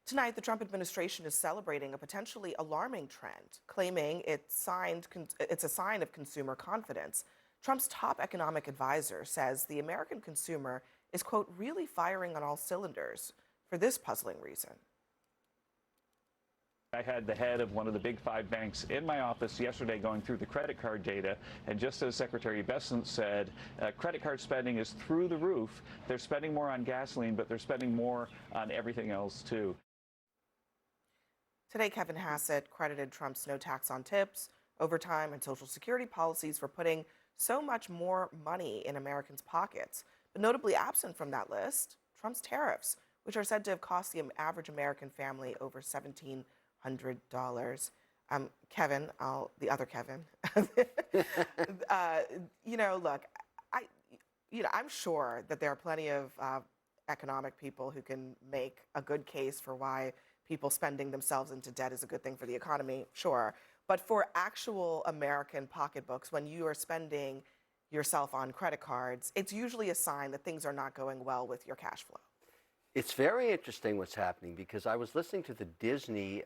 Tonight, the Trump administration is celebrating a potentially alarming trend, claiming it's a sign of consumer confidence. Trump's top economic advisor says the American consumer is, quote, really firing on all cylinders for this puzzling reason. I had the head of one of the big 5 banks in my office yesterday going through the credit card data, and just as Secretary Bessent said, credit card spending is through the roof. They're spending more on gasoline, but they're spending more on everything else, too. Today, Kevin Hassett credited Trump's no tax on tips, overtime, and Social Security policies for putting so much more money in Americans' pockets. But notably absent from that list, Trump's tariffs, which are said to have cost the average American family over $1,700. Kevin, the other Kevin, look, I'm sure that there are plenty of economic people who can make a good case for why people spending themselves into debt is a good thing for the economy, sure. But for actual American pocketbooks, when you are spending yourself on credit cards, it's usually a sign that things are not going well with your cash flow. It's very interesting what's happening, because I was listening to the Disney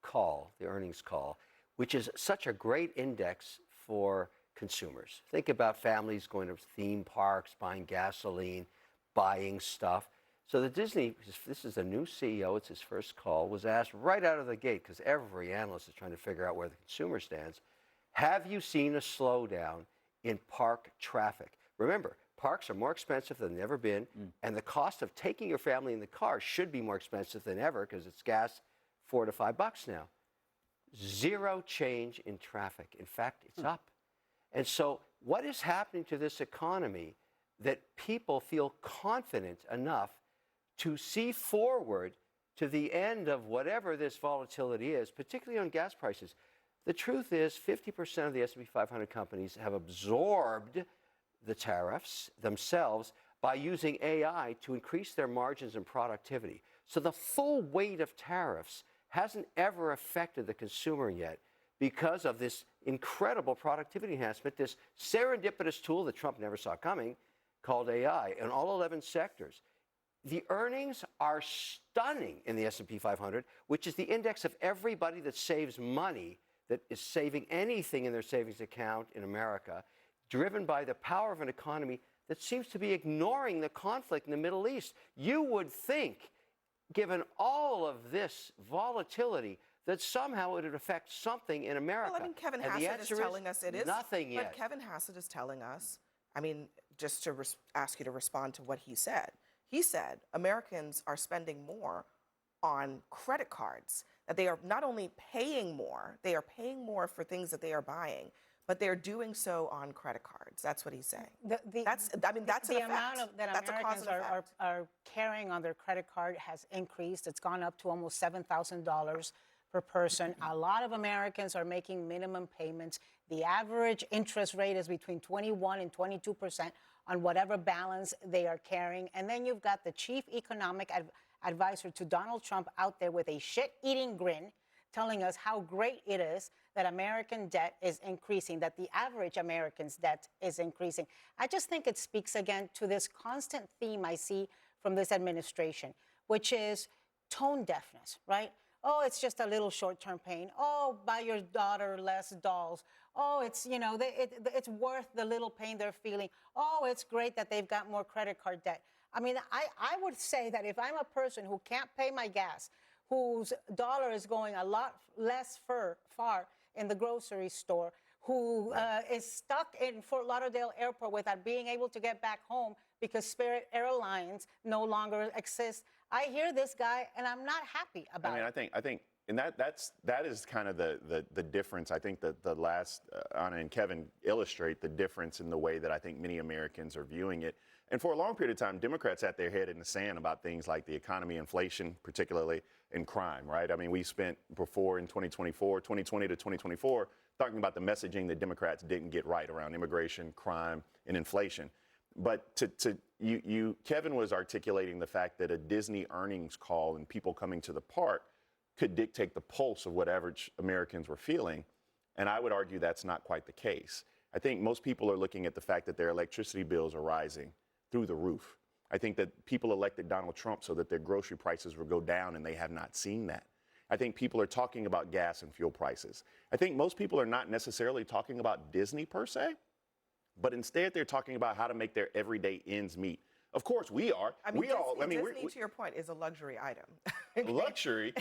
call, the earnings call, which is such a great index for consumers. Think about families going to theme parks, buying gasoline, buying stuff. So the Disney, this is a new CEO, it's his first call, was asked right out of the gate, because every analyst is trying to figure out where the consumer stands, have you seen a slowdown in park traffic? Remember, parks are more expensive than they've ever been, and the cost of taking your family in the car should be more expensive than ever, because it's gas $4 to $5 now. Zero change in traffic. In fact, it's up. And so what is happening to this economy that people feel confident enough to see forward to the end of whatever this volatility is, particularly on gas prices? The truth is 50% of the S&P 500 companies have absorbed the tariffs themselves by using AI to increase their margins and productivity. So the full weight of tariffs hasn't ever affected the consumer yet because of this incredible productivity enhancement, this serendipitous tool that Trump never saw coming called AI in all 11 sectors. The earnings are stunning in the S&P 500, which is the index of everybody that saves money, that is saving anything in their savings account in America, driven by the power of an economy that seems to be ignoring the conflict in the Middle East. You would think, given all of this volatility, that somehow it would affect something in America. Well, I mean, Kevin Hassett is telling us it is. Nothing yet. But Kevin Hassett is telling us, I mean, just to ask you to respond to what he said. He said Americans are spending more on credit cards, that they are not only paying more, they are paying more for things that they are buying, but they're doing so on credit cards. That's what he's saying. That's the amount that Americans are carrying on their credit card has increased. It's gone up to almost $7,000 per person. A lot of Americans are making minimum payments. The average interest rate is between 21 and 22% on whatever balance they are carrying. And then you've got the chief economic advisor to Donald Trump out there with a shit-eating grin, telling us how great it is that American debt is increasing, that the average American's debt is increasing. I just think it speaks again to this constant theme I see from this administration, which is tone-deafness, right? Oh, it's just a little short-term pain. Oh, buy your daughter less dolls. Oh, it's, it's worth the little pain they're feeling. Oh, it's great that they've got more credit card debt. I mean, I would say that if I'm a person who can't pay my gas, whose dollar is going a lot less far in the grocery store, who is stuck in Fort Lauderdale Airport without being able to get back home because Spirit Airlines no longer exists. I hear this guy, and I'm not happy about it. I think, and that is kind of the difference. I think that the last Anna and Kevin illustrate the difference in the way that I think many Americans are viewing it. And for a long period of time, Democrats had their head in the sand about things like the economy, inflation, particularly, and crime, right? I mean, we spent before in 2020 to 2024, talking about the messaging that Democrats didn't get right around immigration, crime, and inflation. But Kevin was articulating the fact that a Disney earnings call and people coming to the park could dictate the pulse of what average Americans were feeling. And I would argue that's not quite the case. I think most people are looking at the fact that their electricity bills are rising through the roof. I think that people elected Donald Trump so that their grocery prices would go down, and they have not seen that. I think people are talking about gas and fuel prices. I think most people are not necessarily talking about Disney per se, but instead they're talking about how to make their everyday ends meet. Of course, we are. I mean, Disney, Disney, to your point, is a luxury item. Luxury?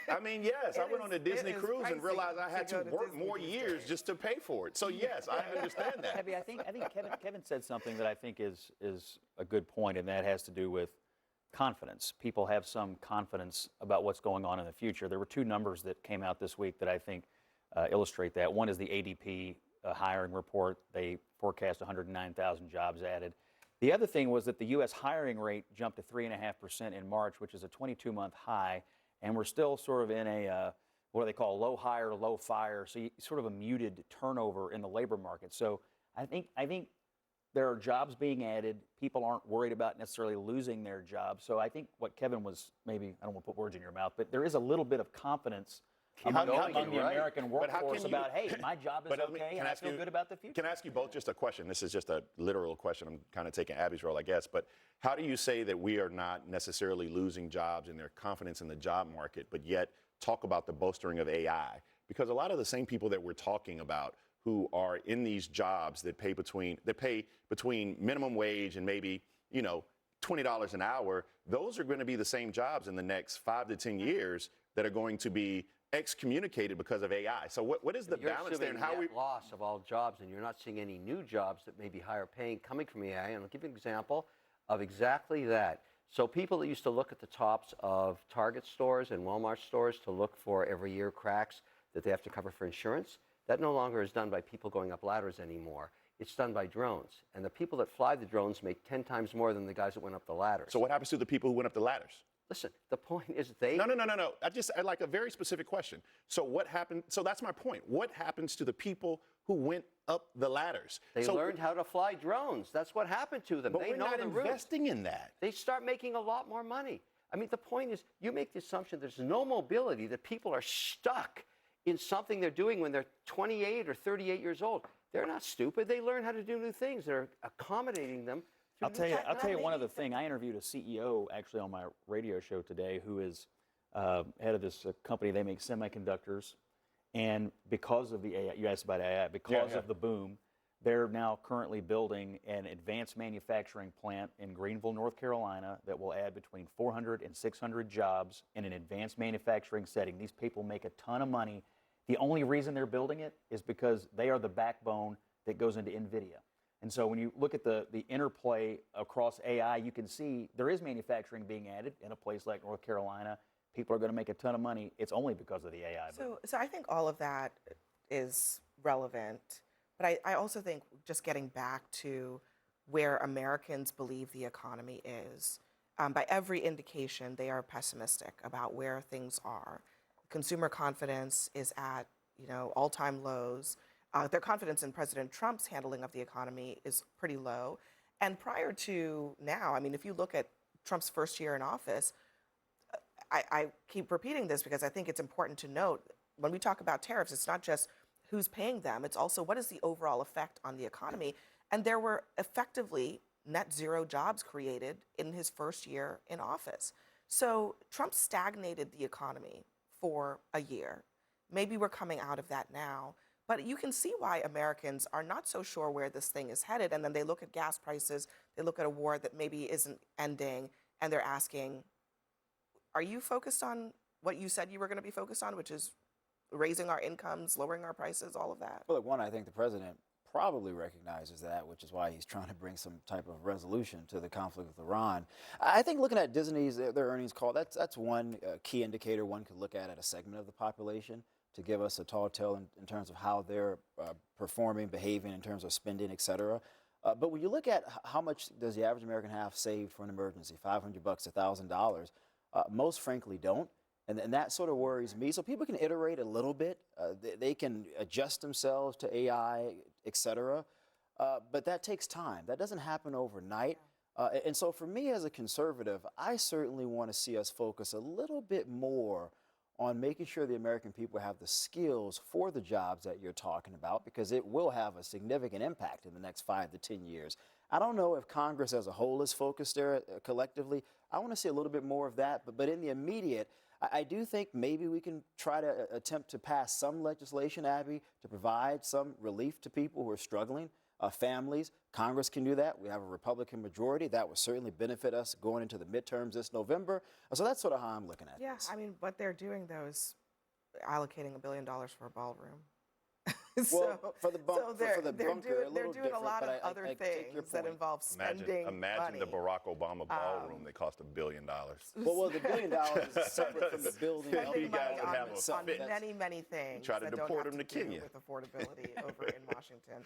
I mean, yes. I went on a Disney cruise and realized I had to work more years just to pay for it. So yes, I understand that. Abby, I think Kevin said something that I think is a good point, and that has to do with confidence. People have some confidence about what's going on in the future. There were two numbers that came out this week that I think illustrate that. One is the ADP hiring report. They forecast 109,000 jobs added. The other thing was that the U.S. hiring rate jumped to 3.5% in March, which is a 22-month high, and we're still sort of in a, what do they call, low hire, low fire, so sort of a muted turnover in the labor market. So I think there are jobs being added. People aren't worried about necessarily losing their jobs. So I think what Kevin was, maybe, I don't want to put words in your mouth, but there is a little bit of confidence among the American workforce about, hey, my job is okay and I feel good about the future. Can I ask you both just a question? This is just a literal question. I'm kind of taking Abby's role, I guess. But how do you say that we are not necessarily losing jobs and their confidence in the job market, but yet talk about the bolstering of AI? Because a lot of the same people that we're talking about who are in these jobs that pay between minimum wage and maybe, $20 an hour, those are going to be the same jobs in the next 5 to 10 years that are going to be excommunicated because of AI. So what is the balance there, and how we loss of all jobs, and you're not seeing any new jobs that may be higher paying coming from AI? And I'll give you an example of exactly that. So people that used to look at the tops of Target stores and Walmart stores to look for every year cracks that they have to cover for insurance, that no longer is done by people going up ladders anymore. It's done by drones. And the people that fly the drones make 10 times more than the guys that went up the ladders. So what happens to the people who went up the ladders? Listen, the point is they... No. I like a very specific question. So what happened? So that's my point. What happens to the people who went up the ladders? They learned how to fly drones. That's what happened to them. But they we're know not the route. investing in that. They start making a lot more money. I mean, the point is, you make the assumption there's no mobility, that people are stuck in something they're doing when they're 28 or 38 years old. They're not stupid. They learn how to do new things. They're accommodating them. I'll tell you one other thing. I interviewed a CEO actually on my radio show today who is head of this company. They make semiconductors, and because of the AI, you asked about AI, because of the boom, they're now currently building an advanced manufacturing plant in Greenville, North Carolina, that will add between 400 and 600 jobs in an advanced manufacturing setting. These people make a ton of money. The only reason they're building it is because they are the backbone that goes into NVIDIA. And so when you look at the interplay across AI, you can see there is manufacturing being added in a place like North Carolina. People are going to make a ton of money. It's only because of the AI. So I think all of that is relevant. But I also think just getting back to where Americans believe the economy is, by every indication, they are pessimistic about where things are. Consumer confidence is at all-time lows. Their confidence in President Trump's handling of the economy is pretty low. And prior to now, I mean, if you look at Trump's first year in office, I keep repeating this because I think it's important to note, when we talk about tariffs, it's not just who's paying them, it's also what is the overall effect on the economy. And there were effectively net zero jobs created in his first year in office. So Trump stagnated the economy for a year. Maybe we're coming out of that now. But you can see why Americans are not so sure where this thing is headed. And then they look at gas prices, they look at a war that maybe isn't ending, and they're asking, are you focused on what you said you were going to be focused on, which is raising our incomes, lowering our prices, all of that? Well, look, one, I think the president probably recognizes that, which is why he's trying to bring some type of resolution to the conflict with Iran. I think looking at Disney's, their earnings call, that's one key indicator one could look at a segment of the population to give us a tall tale in terms of how they're performing, behaving in terms of spending, et cetera. But when you look at how much does the average American have saved for an emergency, $500, $1,000, most frankly don't. And that sort of worries me. So people can iterate a little bit. They can adjust themselves to AI, et cetera. But that takes time. That doesn't happen overnight. And so for me as a conservative, I certainly want to see us focus a little bit more on making sure the American people have the skills for the jobs that you're talking about, because it will have a significant impact in the next 5 to 10 years. I don't know if Congress as a whole is focused there collectively. I want to see a little bit more of that. But in the immediate, I do think maybe we can try to attempt to pass some legislation, Abby, to provide some relief to people who are struggling, families. Congress can do that. We have a Republican majority. That would certainly benefit us going into the midterms this November. So that's sort of how I'm looking at Yeah, this. I mean, what they're doing, though, is allocating $1 billion for a ballroom. Well, for the bunker, they're a doing little a lot different, of but other I take your things that point. involve spending Imagine money. the Barack Obama ballroom that cost $1 billion. Well, the $1 billion is separate from the building. Spending You guys money would have on a fit. many, many things Try to that don't deport have him to to do Kenya. with affordability over in Washington.